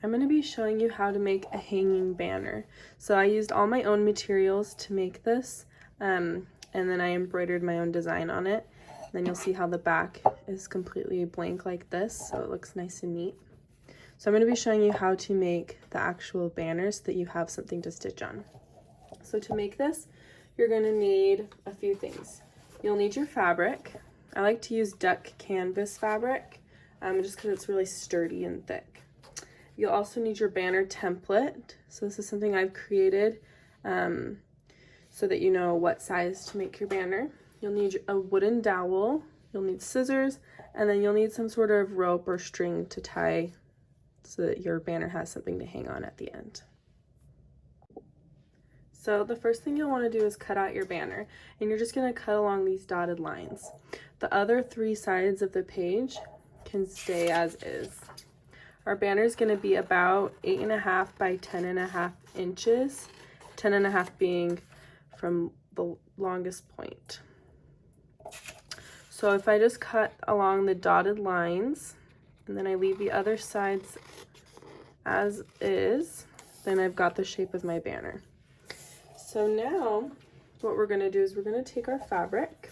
I'm going to be showing you how to make a hanging banner. So I used all my own materials to make this, and then I embroidered my own design on it. Then you'll see how the back is completely blank like this, so it looks nice and neat. So I'm going to be showing you how to make the actual banner so that you have something to stitch on. So to make this, you're going to need a few things. You'll need your fabric. I like to use duck canvas fabric, just because it's really sturdy and thick. You'll also need your banner template. So this is something I've created so that you know what size to make your banner. You'll need a wooden dowel, you'll need scissors, and then you'll need some sort of rope or string to tie so that your banner has something to hang on at the end. So the first thing you'll want to do is cut out your banner, and you're just going to cut along these dotted lines. The other 3 sides of the page can stay as is. Our banner is going to be about 8.5 by 10.5 inches, 10.5 being from the longest point. So if I just cut along the dotted lines and then I leave the other sides as is, then I've got the shape of my banner. So now what we're going to do is we're going to take our fabric,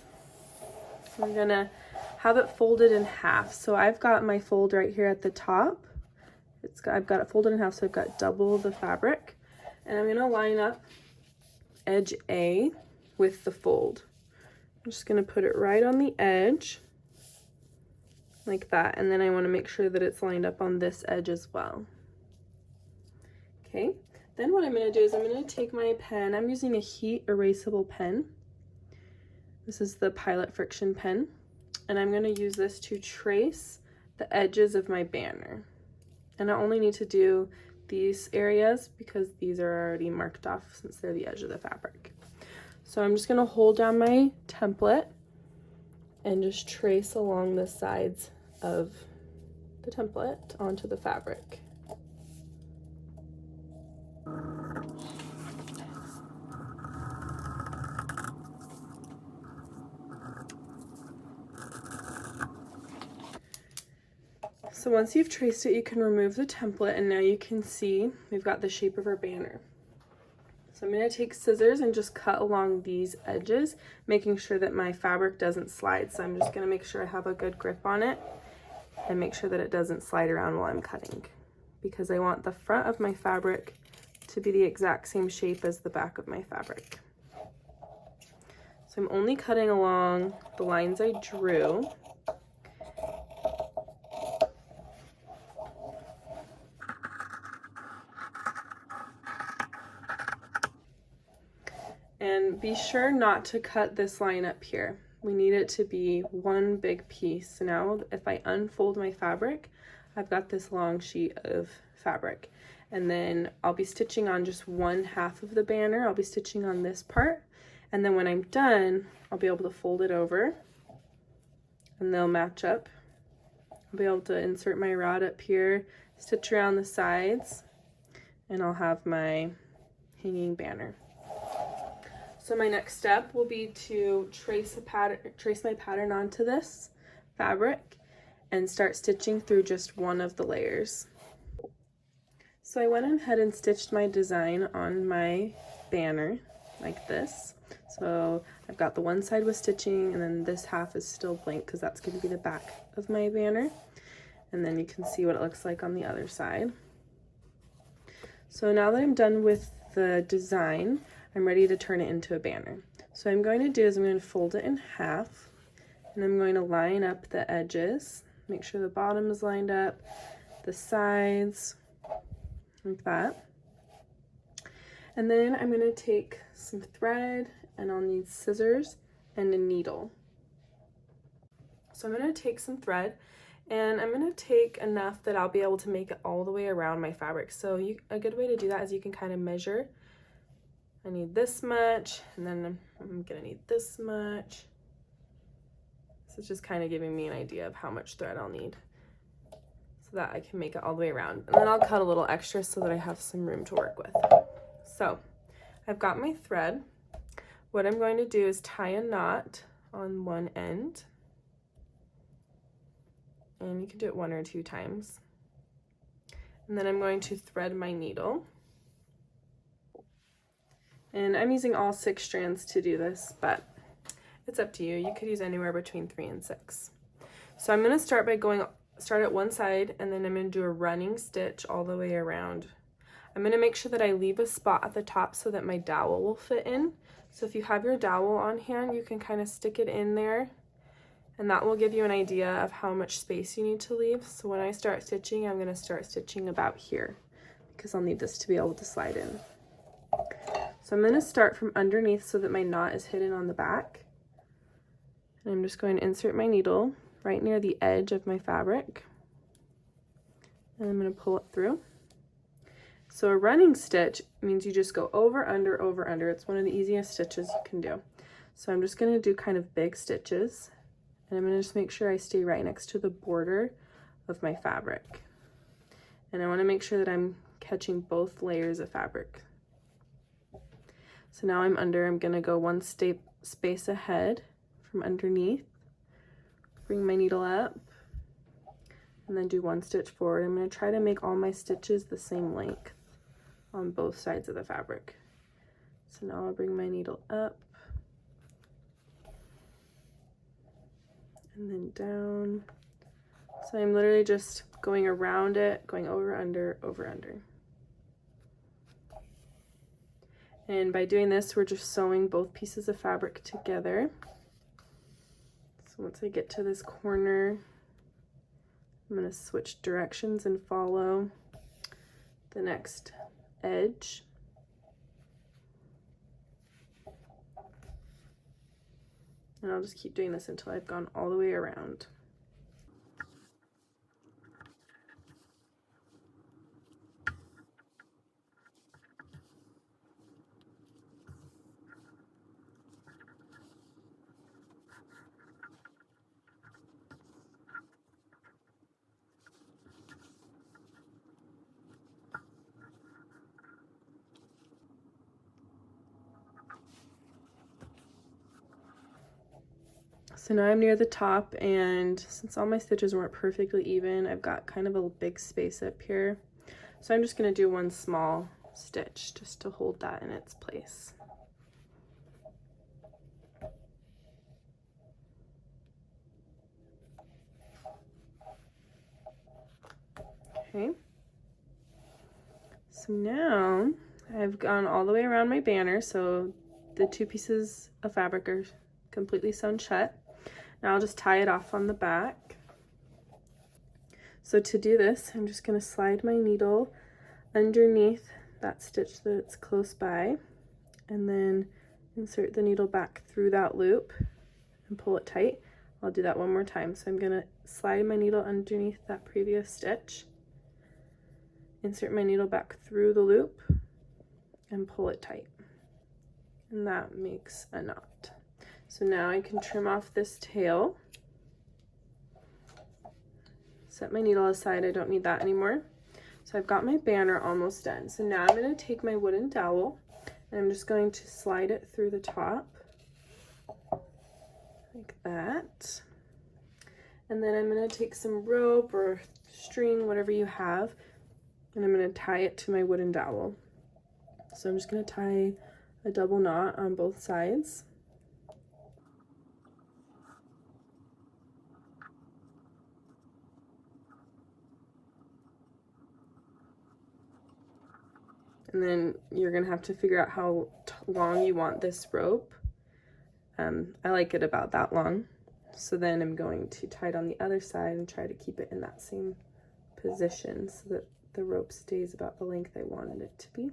we're going to have it folded in half. So I've got my fold right here at the top. I've got it folded in half, so I've got double the fabric, and I'm going to line up edge A with the fold. I'm just going to put it right on the edge like that, and then I want to make sure that it's lined up on this edge as well. Okay, then what I'm going to do is I'm going to take my pen. I'm using a heat erasable pen. This is the Pilot Friction pen, and I'm going to use this to trace the edges of my banner. And I only need to do these areas because these are already marked off since they're the edge of the fabric. So I'm just going to hold down my template and just trace along the sides of the template onto the fabric. So once you've traced it, you can remove the template, and now you can see we've got the shape of our banner. So I'm going to take scissors and just cut along these edges, making sure that my fabric doesn't slide. So I'm just going to make sure I have a good grip on it and make sure that it doesn't slide around while I'm cutting, because I want the front of my fabric to be the exact same shape as the back of my fabric. So I'm only cutting along the lines I drew. And be sure not to cut this line up here. We need it to be one big piece. So now if I unfold my fabric, I've got this long sheet of fabric. And then I'll be stitching on just one half of the banner. I'll be stitching on this part. And then when I'm done, I'll be able to fold it over and they'll match up. I'll be able to insert my rod up here, stitch around the sides, and I'll have my hanging banner. So my next step will be to trace my pattern onto this fabric and start stitching through just one of the layers. So I went ahead and stitched my design on my banner like this. So I've got the one side with stitching, and then this half is still blank because that's going to be the back of my banner. And then you can see what it looks like on the other side. So now that I'm done with the design, I'm ready to turn it into a banner. So what I'm going to do is I'm going to fold it in half, and I'm going to line up the edges, make sure the bottom is lined up, the sides, like that. And then I'm going to take some thread, and I'll need scissors and a needle. So I'm going to take some thread, and I'm going to take enough that I'll be able to make it all the way around my fabric. So a good way to do that is you can kind of measure. I need this much, and then I'm gonna need this much. So it's just kind of giving me an idea of how much thread I'll need so that I can make it all the way around. And then I'll cut a little extra so that I have some room to work with. So I've got my thread. What I'm going to do is tie a knot on one end. And you can do it 1 or 2 times. And then I'm going to thread my needle. And I'm using all 6 strands to do this, but it's up to you. You could use anywhere between 3 and 6. So I'm going to start by start at one side, and then I'm going to do a running stitch all the way around. I'm going to make sure that I leave a spot at the top so that my dowel will fit in. So if you have your dowel on hand, you can kind of stick it in there, and that will give you an idea of how much space you need to leave. So when I start stitching, I'm going to start stitching about here because I'll need this to be able to slide in. So I'm going to start from underneath so that my knot is hidden on the back. And I'm just going to insert my needle right near the edge of my fabric. And I'm going to pull it through. So a running stitch means you just go over, under, over, under. It's one of the easiest stitches you can do. So I'm just going to do kind of big stitches. And I'm going to just make sure I stay right next to the border of my fabric. And I want to make sure that I'm catching both layers of fabric. So now I'm going to go one space ahead from underneath, bring my needle up, and then do one stitch forward. I'm going to try to make all my stitches the same length on both sides of the fabric. So now I'll bring my needle up and then down. So I'm literally just going around it, going over, under, over, under. And by doing this, we're just sewing both pieces of fabric together. So once I get to this corner, I'm going to switch directions and follow the next edge. And I'll just keep doing this until I've gone all the way around. So now I'm near the top, and since all my stitches weren't perfectly even, I've got kind of a big space up here. So I'm just going to do one small stitch just to hold that in its place. Okay. So now I've gone all the way around my banner, so the 2 pieces of fabric are completely sewn shut. Now I'll just tie it off on the back. So to do this, I'm just going to slide my needle underneath that stitch that's close by, and then insert the needle back through that loop and pull it tight. I'll do that one more time. So I'm going to slide my needle underneath that previous stitch, insert my needle back through the loop, and pull it tight. And that makes a knot. So now I can trim off this tail. Set my needle aside, I don't need that anymore. So I've got my banner almost done. So now I'm going to take my wooden dowel, and I'm just going to slide it through the top, like that. And then I'm going to take some rope or string, whatever you have, and I'm going to tie it to my wooden dowel. So I'm just going to tie a double knot on both sides. And then you're going to have to figure out how long you want this rope. I like it about that long. So then I'm going to tie it on the other side and try to keep it in that same position so that the rope stays about the length I wanted it to be.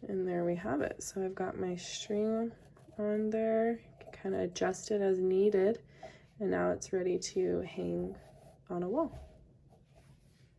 And there we have it. So I've got my string on there, kind of adjust it as needed. And now it's ready to hang on a wall.